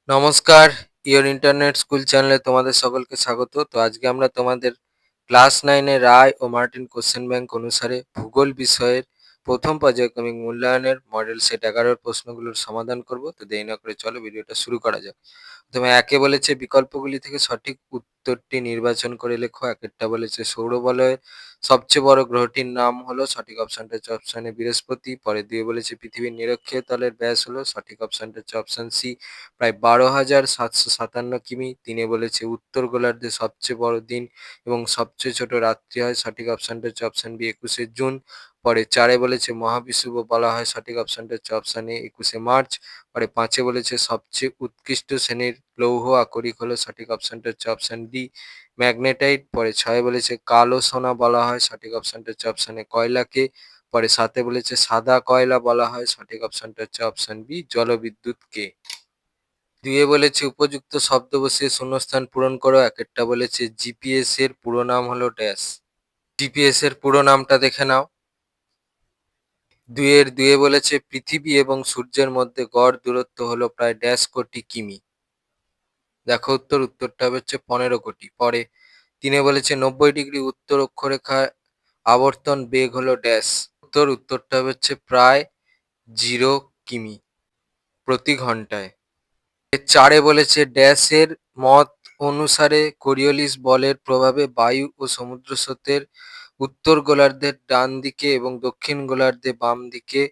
নমস্কার, your internet school চ্যানেলে তোমাদের সকলকে স্বাগত। তো আজকে আমরা তোমাদের ক্লাস 9 এর রায় ও মার্টিন কোশ্চেন ব্যাংক অনুসারে ভূগোল বিষয়ের প্রথম পর্যায়ক্রমিক মূল্যায়নের মডেল সেট 11 এর প্রশ্নগুলোর সমাধান করব। তো দেরি না করে চলো ভিডিওটা শুরু করা যাক। প্রথমে একে বলেছে বিকল্পগুলি থেকে সঠিক উত্তরটি নির্বাচন করে লেখো। একেরটা বলেছে সৌরবলয়ের সবচেয়ে বড় গ্রহটির নাম হলো, সঠিক অপশনটা হচ্ছে অপশন এ বৃহস্পতি। পরে দিয়ে বলেছে পৃথিবীর নিরক্ষীয় তলের ব্যাস হলো, সঠিক অপশনটা হচ্ছে অপশন সি প্রায় 12,757 কিমি। তিনে বলেছে উত্তর গোলার্ধে সবচেয়ে বড় দিন এবং সবচেয়ে ছোট রাত্রি হয়, সঠিক অপশনটা হচ্ছে অপশন বি 21শে জুন। পরে চারে বলেছে মহাবিষুব বলা হয়, সঠিক অপশনটা হচ্ছে অপশন এ 21শে মার্চ। পরে পাঁচে বলেছে সবচেয়ে উৎকৃষ্ট শ্রেণীর লৌহ আকরিক হলো, সঠিক অপশনটা হচ্ছে অপশন ডি ম্যাগনেটাইট। পরে ছয় বলেছে কালো সোনা বলা হয়, সঠিক অপশনটা হচ্ছে অপশন এ কয়লাকে। পরে সাতে বলেছে সাদা কয়লা বলা হয়, সঠিক অপশনটা হচ্ছে অপশন বি জলবিদ্যুৎকে। দুইয়ে বলেছে উপযুক্ত শব্দ বসিয়ে শূন্যস্থান পূরণ করো। একেরটা বলেছে জিপিএস এর পুরো নাম হলো ড্যাশ। জিপিএস এর পুরো নামটা দেখে নাও। দুয়ে বলেছে পৃথিবী এবং সূর্যের মধ্যে গড় দূরত্ব হলো প্রায় ড্যাশ কোটি কিমি। দেখো উত্তরটা হচ্ছে 15 কোটি। পরে তিনে বলেছে 90 ডিগ্রি উত্তর অক্ষরেখায় আবর্তন বেগ হলো ড্যাশ। উত্তরটা হচ্ছে প্রায় 0 কিমি প্রতি ঘন্টায়। চারে বলেছে ড্যাশের মত অনুসারে কোরিওলিস বলের প্রভাবে বায়ু ও সমুদ্র স্রোতের উত্তর গোলার্ধের ডান দিকে এবং দক্ষিণ গোলার্ধে বাম দিকে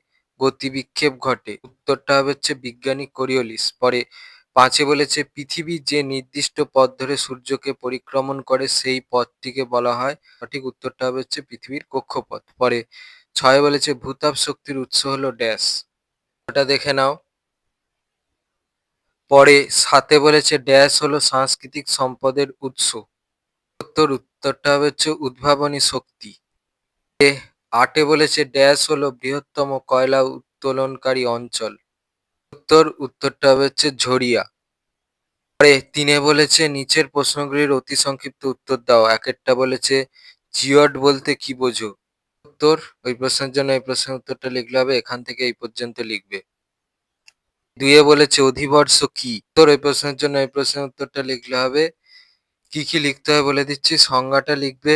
গতিবিক্ষেপ ঘটে। উত্তরটা হচ্ছে বিজ্ঞানী কোরিওলিস। পরে পাঁচে বলেছে পৃথিবী যে নির্দিষ্ট পথ ধরে সূর্যকে পরিক্রমণ করে সেই পথটিকে বলা হয়, সঠিক উত্তরটা হচ্ছে পৃথিবীর কক্ষপথ। পরে ছয় বলেছে ভূতাপ শক্তির উৎস হলো ড্যাশ, ওটা দেখে নাও। পরে সাতে বলেছে ড্যাশ হলো সাংস্কৃতিক সম্পদের উৎস। উত্তরটা হচ্ছে উদ্ভাবনী শক্তি। আটে বলেছে ড্যাশ হলো বৃহত্তম কয়লা উত্তোলনকারী অঞ্চল। উত্তরটা হচ্ছে ঝরিয়া। পরে তিনে বলেছে নিচের প্রশ্নগুলির অতি সংক্ষিপ্ত উত্তর দাও। একেরটা বলেছে জিওড বলতে কি বোঝো। উত্তর, ওই প্রশ্নের জন্য এই প্রশ্নের উত্তরটা লিখলে হবে এখান থেকে এই পর্যন্ত লিখবে। দুইয়ে বলেছে অধিবর্ষ কি। তোর এই প্রশ্নের জন্য এই প্রশ্নের উত্তরটা লিখলে হবে, কি কি লিখতে হয় বলে দিচ্ছি, সংজ্ঞাটা লিখবে,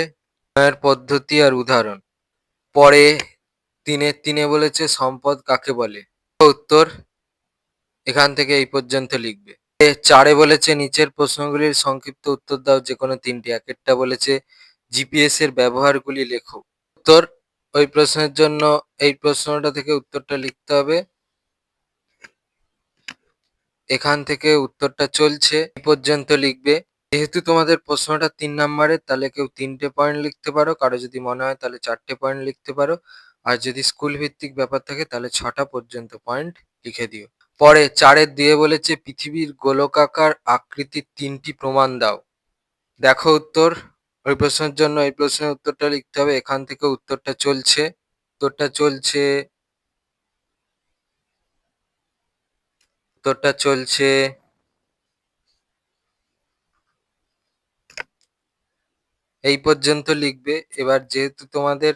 এর পদ্ধতি আর উদাহরণ। পরে তিনে বলেছে সম্পদ কাকে বলে। উত্তর এখান থেকে এই পর্যন্ত লিখবে। চারে বলেছে নিচের প্রশ্নগুলির সংক্ষিপ্ত উত্তর দাও, যে কোনো তিনটি। একেরটা বলেছে জিপিএস এর ব্যবহারগুলি লেখো। উত্তর, ওই প্রশ্নের জন্য এই প্রশ্নটা থেকে উত্তরটা লিখতে হবে, এখান থেকে উত্তরটা চলছে এই পর্যন্ত লিখবে। যেহেতু তোমাদের প্রশ্নটা 3 নম্বরের, তাহলে কেউ 3টে পয়েন্ট লিখতে পারো, কারো যদি মনে হয় তাহলে 4টে পয়েন্ট লিখতে পারো, আর যদি স্কুল ভিত্তিক ব্যাপার থাকে তাহলে 6টা পর্যন্ত পয়েন্ট লিখে দিও। পরে চারের দিয়ে বলেছে পৃথিবীর গোলকাকার আকৃতির 3টি প্রমাণ দাও। দেখো উত্তর, ওই প্রশ্নের জন্য এই প্রশ্নের উত্তরটা লিখতে হবে, এখান থেকে উত্তরটা চলছে। উত্তরটা চলছে উত্তরটা চলছে এই পর্যন্ত লিখবে। এবার যেহেতু তোমাদের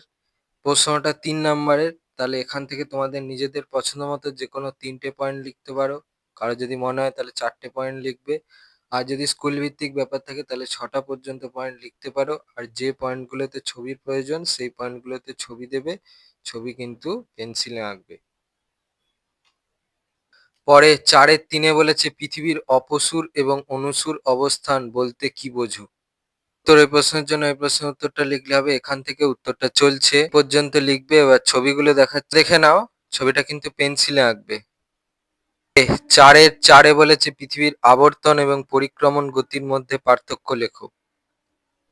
প্রশ্নটা 3 নম্বরের, তাহলে এখান থেকে তোমাদের নিজেদের পছন্দ মতো যে কোনো 3টে পয়েন্ট লিখতে পারো, কারো যদি মনে হয় তাহলে 4টে পয়েন্ট লিখবে, আর যদি স্কুল ভিত্তিক ব্যাপার থাকে তাহলে 6টা পর্যন্ত পয়েন্ট লিখতে পারো। আর যে পয়েন্টগুলোতে ছবির প্রয়োজন সেই পয়েন্টগুলোতে ছবি দেবে, ছবি কিন্তু পেন্সিলে আঁকবে। পরে চারের তিনে বলেছে পৃথিবীর অপসূর এবং অনুসূর অবস্থান বলতে কি বোঝো। উত্তর, এই প্রশ্নের জন্য এই প্রশ্নের উত্তরটা লিখলে হবে, এখান থেকে উত্তরটা চলছে পর্যন্ত লিখবে। এবার ছবিগুলো দেখে নাও, ছবিটা কিন্তু পেন্সিলে আঁকবে। চারে বলেছে পৃথিবীর আবর্তন এবং পরিক্রমণ গতির মধ্যে পার্থক্য লেখো।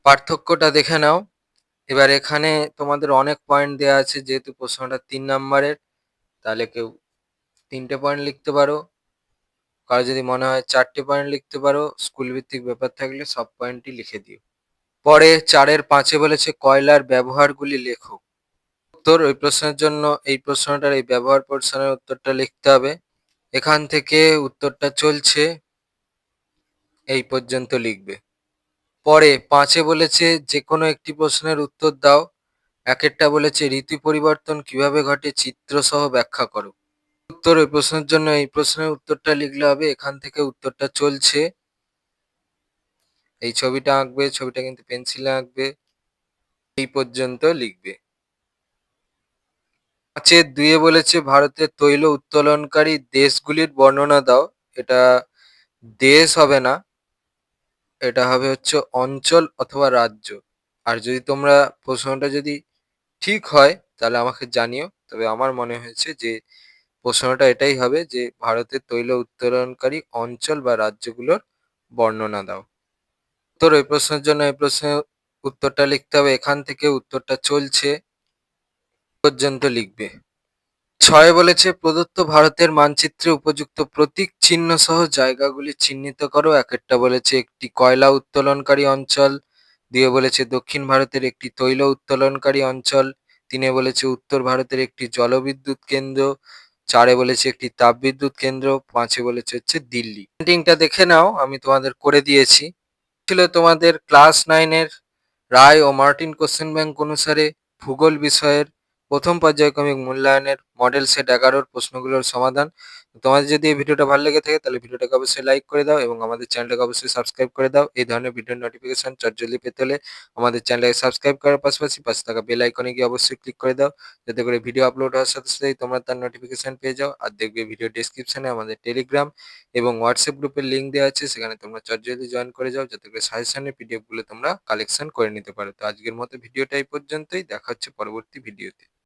পার্থক্যটা দেখে নাও। এবার এখানে তোমাদের অনেক পয়েন্ট দেওয়া আছে, যেহেতু প্রশ্নটা 3 নম্বরের, তাহলে কেউ 3টে পয়েন্ট লিখতে পারো, কারো যদি মনে হয় 4টে পয়েন্ট লিখতে পারো, স্কুল ভিত্তিক ব্যাপার থাকলে সব পয়েন্টই লিখে দিও। পরে চারের পাঁচে বলেছে কয়লার ব্যবহারগুলি লেখো। উত্তর, ওই প্রশ্নের জন্য এই প্রশ্নটার এই ব্যবহার পোর্শনের উত্তরটা লিখতে হবে, এখান থেকে উত্তরটা চলছে এই পর্যন্ত লিখবে। পরে পাঁচে বলেছে যে কোনো একটি প্রশ্নের উত্তর দাও। একেরটা বলেছে ঋতু পরিবর্তন কিভাবে ঘটে চিত্র সহ ব্যাখ্যা করো। উত্তর ওই প্রশ্নের জন্য এই প্রশ্নের উত্তরটা লিখলে হবে, এখান থেকে উত্তরটা চলছে। এই ছবিটা আঁকবে, ছবিটা কিন্তু পেন্সিলে আঁকবে, এই পর্যন্ত লিখবে। 5-2 বলেছে ভারতের তৈল উত্তোলনকারী দেশগুলির বর্ণনা দাও। এটা দেশ হবে না, এটা হবে হচ্ছে অঞ্চল অথবা রাজ্য। আর যদি তোমরা প্রশ্নটা যদি ঠিক হয় তাহলে আমাকে জানিও। তবে আমার মনে হয়েছে যে প্রশ্নটা এটাই হবে যে ভারতের তৈল উত্তোলনকারী অঞ্চল বা রাজ্যগুলোর বর্ণনা দাও। উত্তর ওই প্রশ্নের জন্য এই প্রশ্নের উত্তরটা লিখতে হবে, এখান থেকে উত্তরটা চলছে পর্যন্ত লিখবে। 6 বলেছে প্রদত্ত ভারতের মানচিত্রে উপযুক্ত প্রতীক চিহ্ন সহ জায়গাগুলি চিহ্নিত করো। একটা বলেছে একটি কয়লা উত্তোলনকারী অঞ্চল, 2 বলেছে দক্ষিণ ভারতের একটি তৈল উত্তোলনকারী অঞ্চল, 3 বলেছে উত্তর ভারতের একটি জলবিদ্যুৎ কেন্দ্র, 4 বলেছে একটি তাপবিদ্যুৎ কেন্দ্র, 5 বলেছে হচ্ছে দিল্লি। পেন্টিংটা দেখে নাও, আমি তোমাদের করে দিয়েছি। ছিল তোমাদের ক্লাস 9-এর রায় ও মার্টিন কোশ্চেন ব্যাংক অনুসারে ভূগোল বিষয়ের প্রথম পর্যায়ক্রমিক মূল্যায়নের মডেল সেট 11 প্রশ্নগুলোর সমাধান। তোমাদের যদি এই ভিডিওটা ভালো লেগে থাকে তাহলে ভিডিওটাকে অবশ্যই লাইক করে দাও এবং আমাদের চ্যানেলটাকে অবশ্যই সাবস্ক্রাইব করে দাও। এই ধরনের ভিডিওর নোটিফিকেশন জলদি পেতে হলে আমাদের চ্যানেলটাকে সাবস্ক্রাইব করার পাশাপাশি পাশে থাকা বেল আইকনে গিয়ে অবশ্যই ক্লিক করে দাও, যাতে করে ভিডিও আপলোড হওয়ার সাথে সাথেই তোমরা তার নোটিফিকেশন পেয়ে যাও। আর দেখবে ভিডিও ডেসক্রিপশনে আমাদের টেলিগ্রাম এবং হোয়াটসঅ্যাপ গ্রুপের লিঙ্ক দেওয়া আছে, সেখানে তোমরা চটজলদি জয়েন করে যাও, যাতে করে সাজেশনের পিডিএফ গুলো তোমরা কালেকশন করে নিতে পারো। তো আজকের মতো ভিডিওটা এই পর্যন্তই, দেখা হচ্ছে পরবর্তী ভিডিওতে।